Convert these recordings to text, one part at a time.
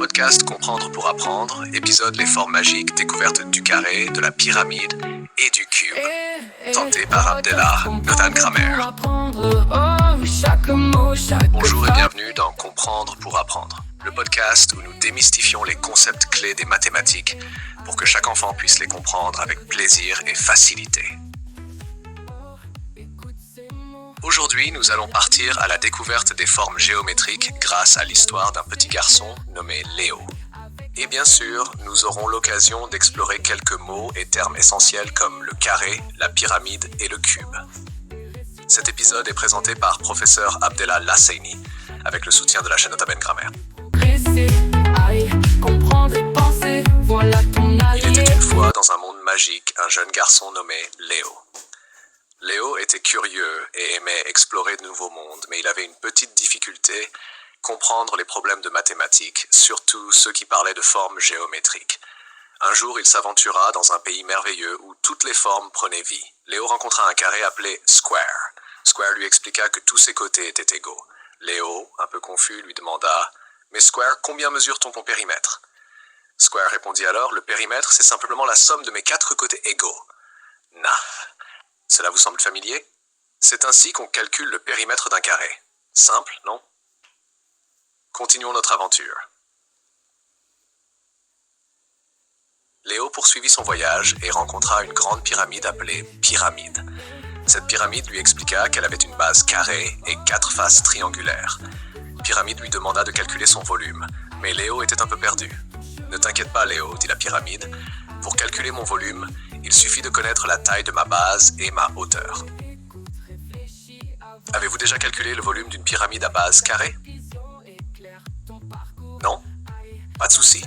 podcast Comprendre pour apprendre, épisode Les formes magiques, découverte du carré, de la pyramide et du cube, tenté par Abdellah Nathan Kramer. Bonjour et bienvenue dans Comprendre pour apprendre, le podcast où nous démystifions les concepts clés des mathématiques pour que chaque enfant puisse les comprendre avec plaisir et facilité. Aujourd'hui, nous allons partir à la découverte des formes géométriques grâce à l'histoire d'un petit garçon nommé Léo. Et bien sûr, nous aurons l'occasion d'explorer quelques mots et termes essentiels comme le carré, la pyramide et le cube. Cet épisode est présenté par professeur Abdellah Lassaini avec le soutien de la chaîne Nota Ben Grammaire. Il était une fois dans un monde magique un jeune garçon nommé Léo. Léo était curieux et aimait explorer de nouveaux mondes, mais il avait une petite difficulté, comprendre les problèmes de mathématiques, surtout ceux qui parlaient de formes géométriques. Un jour, il s'aventura dans un pays merveilleux où toutes les formes prenaient vie. Léo rencontra un carré appelé Square. Square lui expliqua que tous ses côtés étaient égaux. Léo, un peu confus, lui demanda « Mais Square, combien mesure ton périmètre ?» Square répondit alors « Le périmètre, c'est simplement la somme de mes 4 côtés égaux. » Nah. Cela vous semble familier ? C'est ainsi qu'on calcule le périmètre d'un carré. Simple, non ? Continuons notre aventure. Léo poursuivit son voyage et rencontra une grande pyramide appelée pyramide. Cette pyramide lui expliqua qu'elle avait une base carrée et 4 faces triangulaires. Pyramide lui demanda de calculer son volume, mais Léo était un peu perdu. « Ne t'inquiète pas, Léo, dit la pyramide. Pour calculer mon volume, il suffit de connaître la taille de ma base et ma hauteur. » Avez-vous déjà calculé le volume d'une pyramide à base carrée ? Non ? Pas de souci.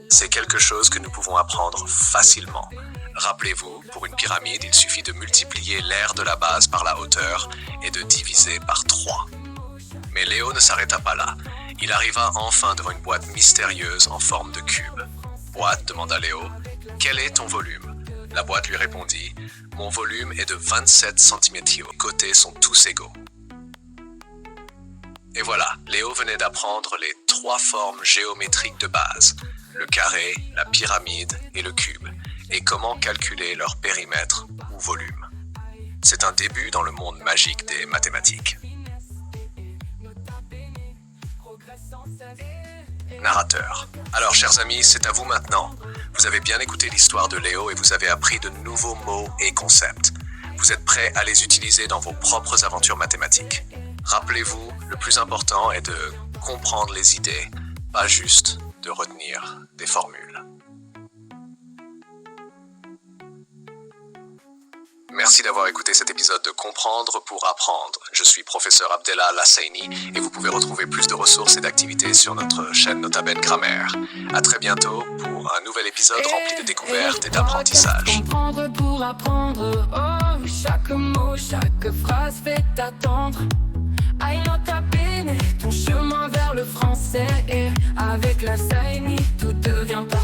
C'est quelque chose que nous pouvons apprendre facilement. Rappelez-vous, pour une pyramide, il suffit de multiplier l'aire de la base par la hauteur et de diviser par 3. Mais Léo ne s'arrêta pas là. Il arriva enfin devant une boîte mystérieuse en forme de cube. « Boîte, demanda Léo, quel est ton volume ?» La boîte lui répondit, « Mon volume est de 27 cm. Les côtés sont tous égaux. » Et voilà, Léo venait d'apprendre les 3 formes géométriques de base, le carré, la pyramide et le cube, et comment calculer leur périmètre ou volume. C'est un début dans le monde magique des mathématiques. Narrateur. Alors, chers amis, c'est à vous maintenant. Vous avez bien écouté l'histoire de Léo et vous avez appris de nouveaux mots et concepts. Vous êtes prêts à les utiliser dans vos propres aventures mathématiques. Rappelez-vous, le plus important est de comprendre les idées, pas juste de retenir des formules. Merci d'avoir écouté cet épisode de Comprendre pour apprendre. Je suis professeur Abdellah Lassaini et vous pouvez retrouver plus de ressources et d'activités sur notre chaîne Nota Ben Grammaire. À très bientôt pour un nouvel épisode rempli de découvertes et d'apprentissage. Comprendre pour apprendre, oh, chaque mot, chaque phrase fait attendre. Aïe, Nota Ben, ton chemin vers le français et avec la Saini, tout devient parfait.